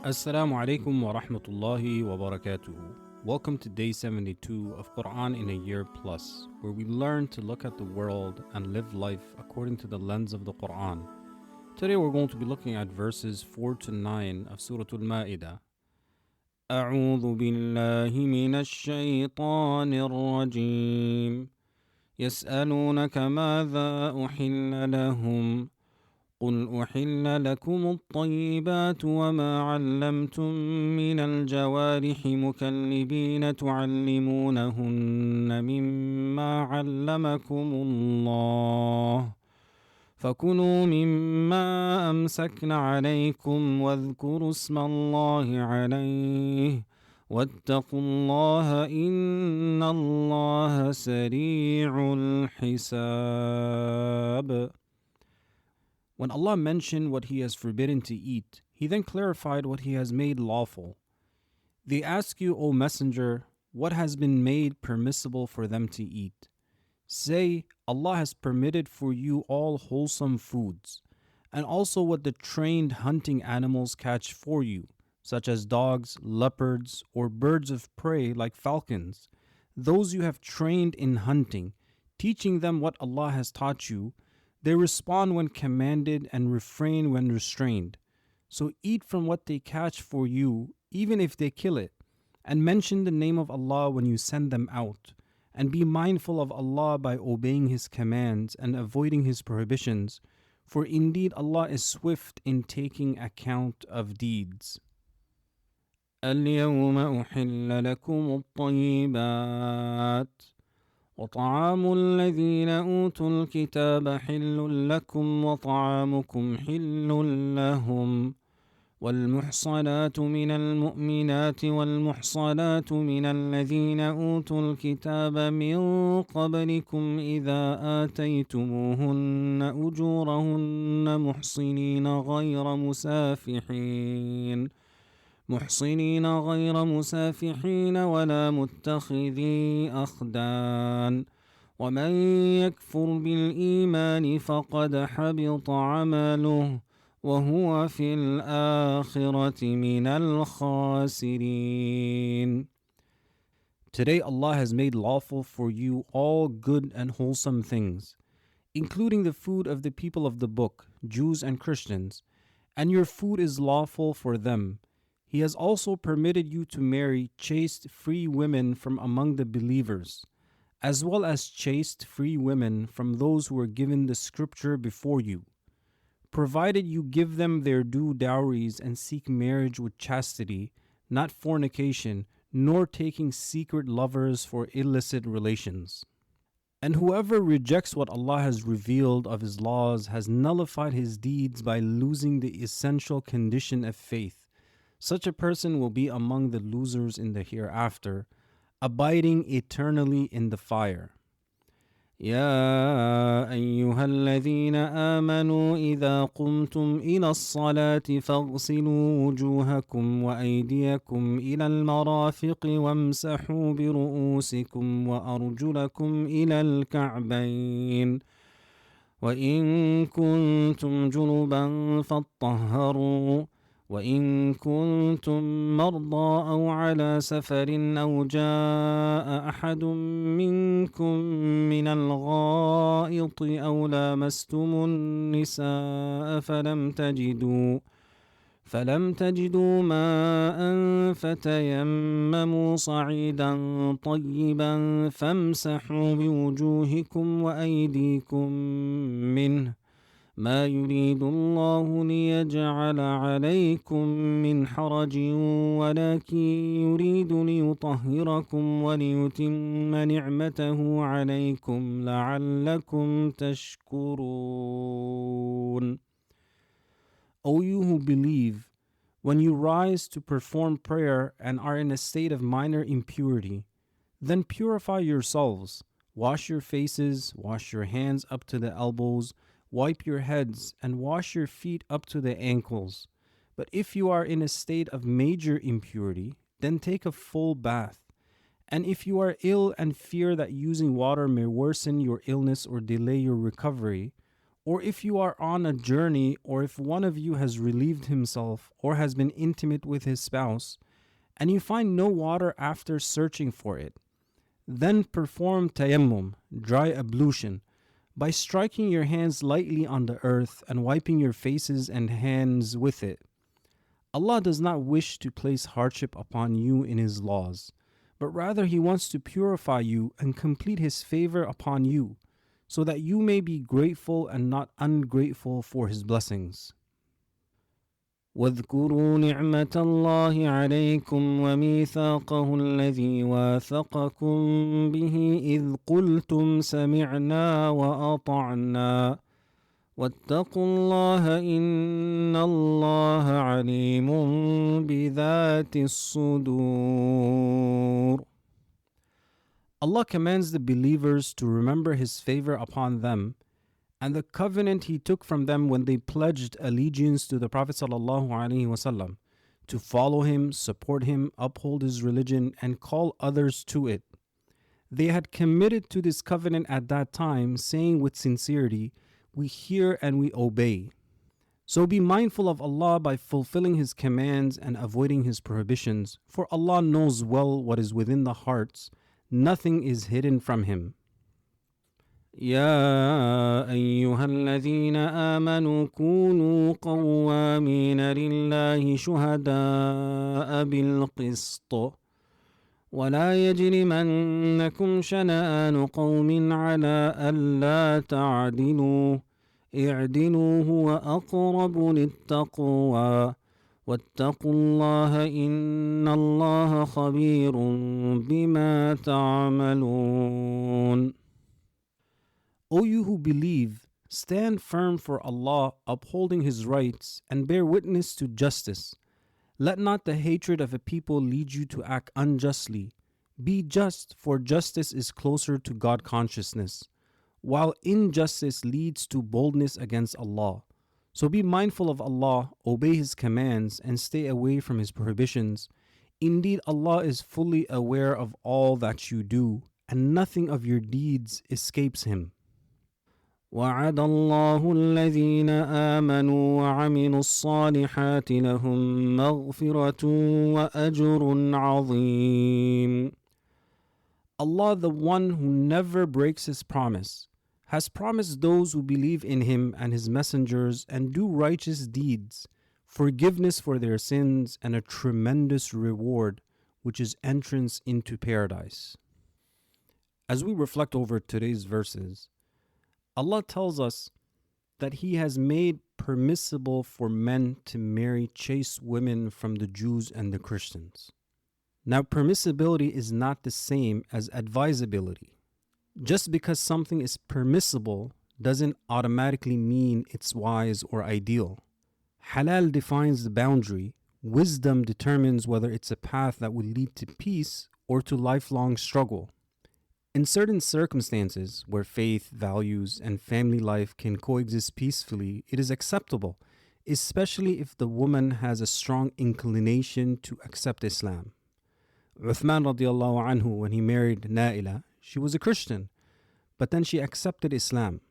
Assalamu alaikum wa rahmatullahi wa barakatuhu. Welcome to day 72 of Qur'an in a Year Plus, where we learn to look at the world and live life according to the lens of the Qur'an. Today we're going to be looking at verses 4 to 9 of Surah Al-Mā'idah. أعوذ بالله من الشيطان الرجيم يسألونك ماذا أحل لهم قل أحل لكم الطيبات وما علمتم من الجوارح مكلبين تعلمونهن مما علمكم الله فكلوا مما أمسكن عليكم واذكروا اسم الله عليه واتقوا الله إن الله سريع الحساب. When Allah mentioned what He has forbidden to eat, He then clarified what He has made lawful. They ask you, O Messenger, what has been made permissible for them to eat? Say, Allah has permitted for you all wholesome foods, and also what the trained hunting animals catch for you, such as dogs, leopards, or birds of prey like falcons. Those you have trained in hunting, teaching them what Allah has taught you. They respond when commanded and refrain when restrained. So eat from what they catch for you, even if they kill it, and mention the name of Allah when you send them out, and be mindful of Allah by obeying His commands and avoiding His prohibitions, for indeed Allah is swift in taking account of deeds. اليوم أحل لكم الطيبات وطعام الذين أوتوا الكتاب حل لكم وطعامكم حل لهم والمحصنات من المؤمنات والمحصنات من الذين أوتوا الكتاب من قبلكم إذا آتيتموهن أجورهن محصنين غير مسافحين ولا متخذي أخدان ومن يكفر بالإيمان فقد حبط عمله وهو في الآخرة من الخاسرين. Today Allah has made lawful for you all good and wholesome things, including the food of the people of the book, Jews and Christians, and your food is lawful for them. He has also permitted you to marry chaste free women from among the believers, as well as chaste free women from those who were given the scripture before you, provided you give them their due dowries and seek marriage with chastity, not fornication, nor taking secret lovers for illicit relations. And whoever rejects what Allah has revealed of His laws has nullified his deeds by losing the essential condition of faith. Such a person will be among the losers in the hereafter, abiding eternally in the fire. يا أيها الذين آمنوا إذا قمتم إلى الصلاة فاغسلوا وجوهكم وأيديكم إلى المرافق وامسحوا برؤوسكم وأرجلكم إلى الكعبين وإن كنتم جنبا فاطهروا وإن كنتم مرضى أو على سفر أو جاء أحد منكم من الغائط أو لامستم النساء فلم تجدوا ماء فتيمموا صعيدا طيبا فامسحوا بوجوهكم وأيديكم منه ما يريد الله ليجعل عليكم من حرج ولكن يريد ليطهركم وليتم نعمته عليكم لعلكم تشكرون. O you who believe, when you rise to perform prayer and are in a state of minor impurity, then purify yourselves, wash your faces, wash your hands up to the elbows, wipe your heads, and wash your feet up to the ankles. But if you are in a state of major impurity, then take a full bath. And if you are ill and fear that using water may worsen your illness or delay your recovery, or if you are on a journey, or if one of you has relieved himself or has been intimate with his spouse, and you find no water after searching for it, then perform tayammum, dry ablution, by striking your hands lightly on the earth and wiping your faces and hands with it. Allah does not wish to place hardship upon you in His laws, but rather He wants to purify you and complete His favor upon you, so that you may be grateful and not ungrateful for His blessings. واذكروا نعمة الله عليكم وميثاقه الذي واثقكم به إذ قلتم سمعنا وأطعنا واتقوا الله إن الله عليم بذات الصدور. Allah commands the believers to remember His favor upon them and the covenant He took from them when they pledged allegiance to the Prophet ﷺ, to follow him, support him, uphold his religion, and call others to it. They had committed to this covenant at that time, saying with sincerity, "We hear and we obey." So be mindful of Allah by fulfilling His commands and avoiding His prohibitions, for Allah knows well what is within the hearts. Nothing is hidden from Him. يا أيها الذين آمنوا كونوا قوامين لله شهداء بالقسط ولا يجرمنكم شنآن قوم على ألا تعدلوا اعدلوا هو أقرب للتقوى واتقوا الله إن الله خبير بما تعملون. O you who believe, stand firm for Allah, upholding His rights, and bear witness to justice. Let not the hatred of a people lead you to act unjustly. Be just, for justice is closer to God consciousness, while injustice leads to boldness against Allah. So be mindful of Allah, obey His commands, and stay away from His prohibitions. Indeed, Allah is fully aware of all that you do, and nothing of your deeds escapes Him. وعد الله الذين آمنوا وعملوا الصالحات لهم مغفرة وأجر عظيم. Allah, the one who never breaks His promise, has promised those who believe in Him and His messengers and do righteous deeds, forgiveness for their sins and a tremendous reward, which is entrance into paradise. As we reflect over today's verses, Allah tells us that He has made permissible for men to marry chaste women from the Jews and the Christians. Now, permissibility is not the same as advisability. Just because something is permissible doesn't automatically mean it's wise or ideal. Halal defines the boundary. Wisdom determines whether it's a path that will lead to peace or to lifelong struggle. In certain circumstances where faith, values, and family life can coexist peacefully, it is acceptable, especially if the woman has a strong inclination to accept Islam. Uthman radiallahu anhu, when he married Naila, she was a Christian, but then she accepted Islam.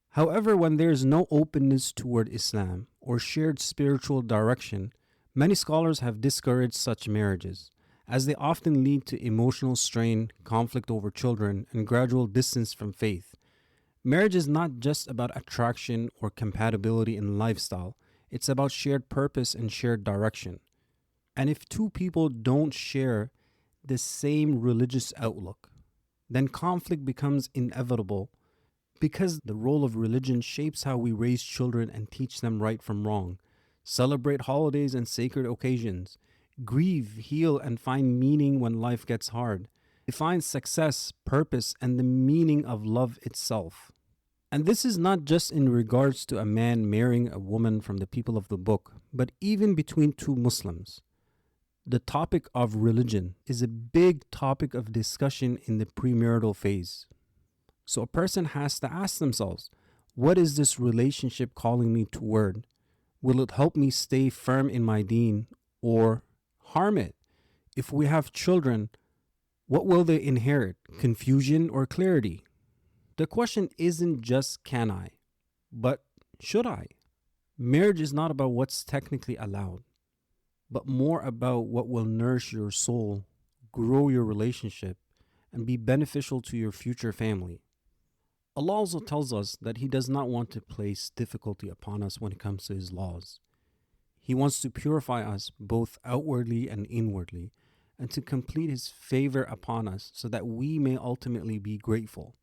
However, when there is no openness toward Islam or shared spiritual direction, many scholars have discouraged such marriages, as they often lead to emotional strain, conflict over children, and gradual distance from faith. Marriage is not just about attraction or compatibility in lifestyle, it's about shared purpose and shared direction. And if two people don't share the same religious outlook, then conflict becomes inevitable, because the role of religion shapes how we raise children and teach them right from wrong, celebrate holidays and sacred occasions, grieve, heal, and find meaning when life gets hard, define success, purpose, and the meaning of love itself. And this is not just in regards to a man marrying a woman from the people of the book, but even between two Muslims. The topic of religion is a big topic of discussion in the premarital phase. So a person has to ask themselves, what is this relationship calling me toward? Will it help me stay firm in my deen or harm it? If we have children, what will they inherit? Confusion or clarity? The question isn't just can I, But should I? Marriage is not about what's technically allowed, but more about what will nourish your soul, grow your relationship, and be beneficial to your future family. Allah also tells us that He does not want to place difficulty upon us when it comes to His laws. He wants to purify us both outwardly and inwardly, and to complete His favor upon us so that we may ultimately be grateful.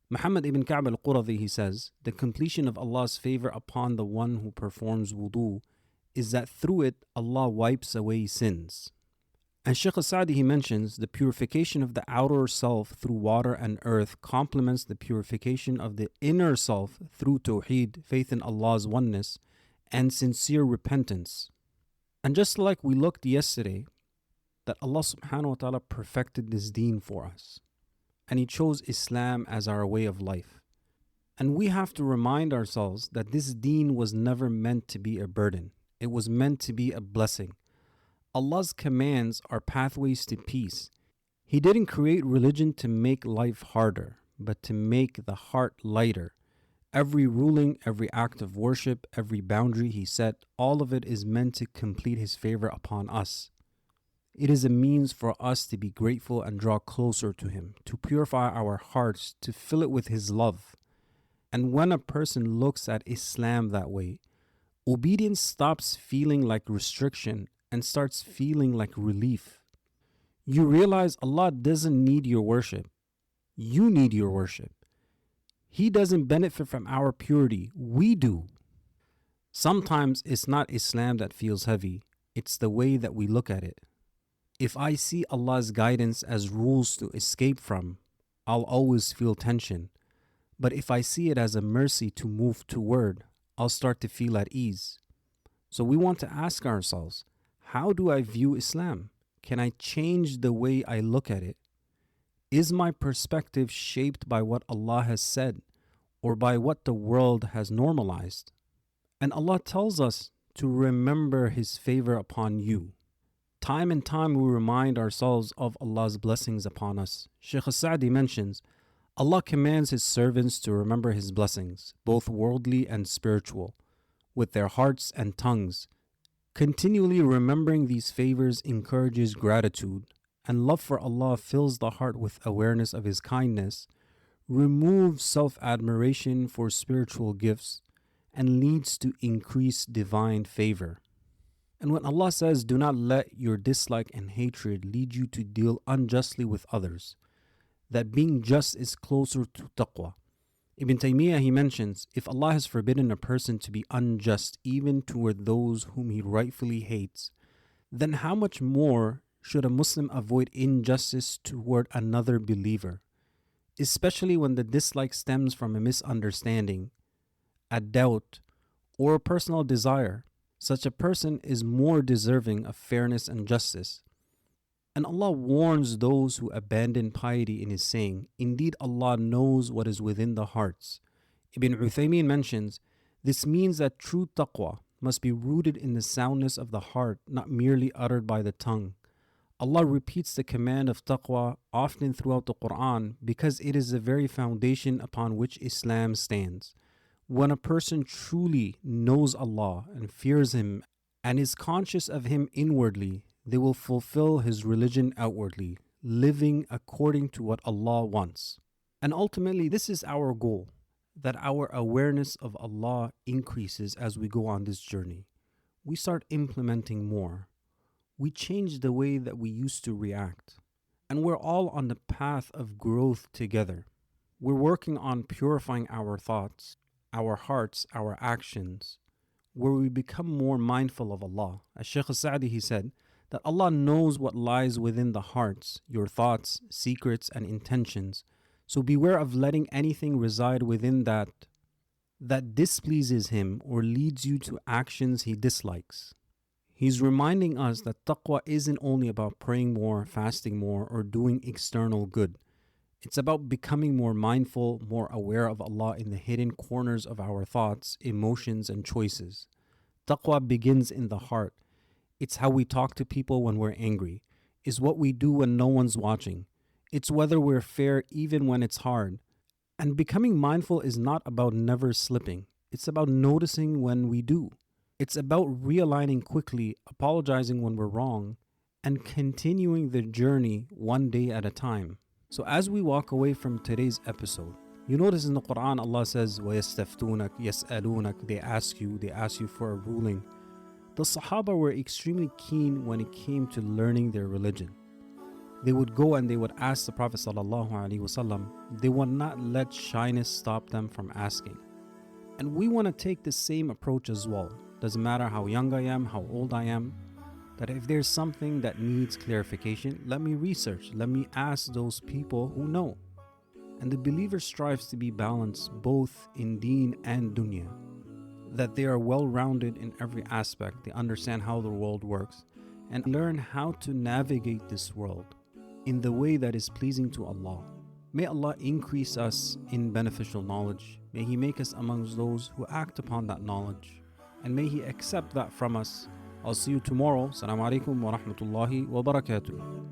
Muhammad ibn Ka'b al-Quradhi, he says, the completion of Allah's favor upon the one who performs wudu is that through it Allah wipes away sins. And Shaykh al-Sa'di, he mentions, the purification of the outer self through water and earth complements the purification of the inner self through tawheed, faith in Allah's oneness, and sincere repentance. And just like we looked yesterday, that Allah subhanahu wa ta'ala perfected this deen for us, and He chose Islam as our way of life. And we have to remind ourselves that this deen was never meant to be a burden. It was meant to be a blessing. Allah's commands are pathways to peace. He didn't create religion to make life harder, but to make the heart lighter. Every ruling, every act of worship, every boundary He set, all of it is meant to complete His favor upon us. It is a means for us to be grateful and draw closer to Him, to purify our hearts, to fill it with His love. And when a person looks at Islam that way, obedience stops feeling like restriction and starts feeling like relief. You realize Allah doesn't need your worship. You need your worship. He doesn't benefit from our purity. We do. Sometimes it's not Islam that feels heavy. It's the way that we look at it. If I see Allah's guidance as rules to escape from, I'll always feel tension. But if I see it as a mercy to move toward, I'll start to feel at ease. So we want to ask ourselves, how do I view Islam? Can I change the way I look at it? Is my perspective shaped by what Allah has said or by what the world has normalized? And Allah tells us to remember His favor upon you. Time and time we remind ourselves of Allah's blessings upon us. Shaykh al-Sa'di mentions, Allah commands His servants to remember His blessings, both worldly and spiritual, with their hearts and tongues. Continually remembering these favors encourages gratitude, and love for Allah fills the heart with awareness of His kindness, removes self-admiration for spiritual gifts, and leads to increased divine favor. And when Allah says, do not let your dislike and hatred lead you to deal unjustly with others, that being just is closer to taqwā. Ibn Taymiyyah, he mentions, if Allah has forbidden a person to be unjust even toward those whom he rightfully hates, then how much more should a Muslim avoid injustice toward another believer, especially when the dislike stems from a misunderstanding, a doubt, or a personal desire. Such a person is more deserving of fairness and justice. And Allah warns those who abandon piety in His saying, indeed Allah knows what is within the hearts. Ibn Uthaymeen mentions, this means that true taqwā must be rooted in the soundness of the heart, not merely uttered by the tongue. Allah repeats the command of taqwā often throughout the Qur'an because it is the very foundation upon which Islam stands. When a person truly knows Allah and fears Him and is conscious of Him inwardly, they will fulfill His religion outwardly, living according to what Allah wants. And ultimately, this is our goal, that our awareness of Allah increases as we go on this journey. We start implementing more. We change the way that we used to react. And we're all on the path of growth together. We're working on purifying our thoughts, our hearts, our actions, where we become more mindful of Allah. As Shaykh al-Sa'di, he said, that Allah knows what lies within the hearts, your thoughts, secrets, and intentions. So beware of letting anything reside within that displeases Him or leads you to actions He dislikes. He's reminding us that taqwā isn't only about praying more, fasting more, or doing external good. It's about becoming more mindful, more aware of Allah in the hidden corners of our thoughts, emotions, and choices. Taqwā begins in the heart. It's how we talk to people when we're angry. It's what we do when no one's watching. It's whether we're fair even when it's hard. And becoming mindful is not about never slipping. It's about noticing when we do. It's about realigning quickly, apologizing when we're wrong, and continuing the journey one day at a time. So as we walk away from today's episode, you notice in the Qur'an Allah says, وَيَسْتَفْتُونَكَ يَسْأَلُونَكَ. They ask you for a ruling. The Sahaba were extremely keen when it came to learning their religion. They would go and they would ask the Prophet ﷺ. They would not let shyness stop them from asking. And we want to take the same approach as well. Doesn't matter how young I am, how old I am, that if there's something that needs clarification, let me research, let me ask those people who know. And the believer strives to be balanced both in deen and dunya, that they are well-rounded in every aspect, they understand how the world works, and learn how to navigate this world in the way that is pleasing to Allah. May Allah increase us in beneficial knowledge. May He make us amongst those who act upon that knowledge. And may He accept that from us. I'll see you tomorrow. Assalamu alaikum wa rahmatullahi wa barakatuh.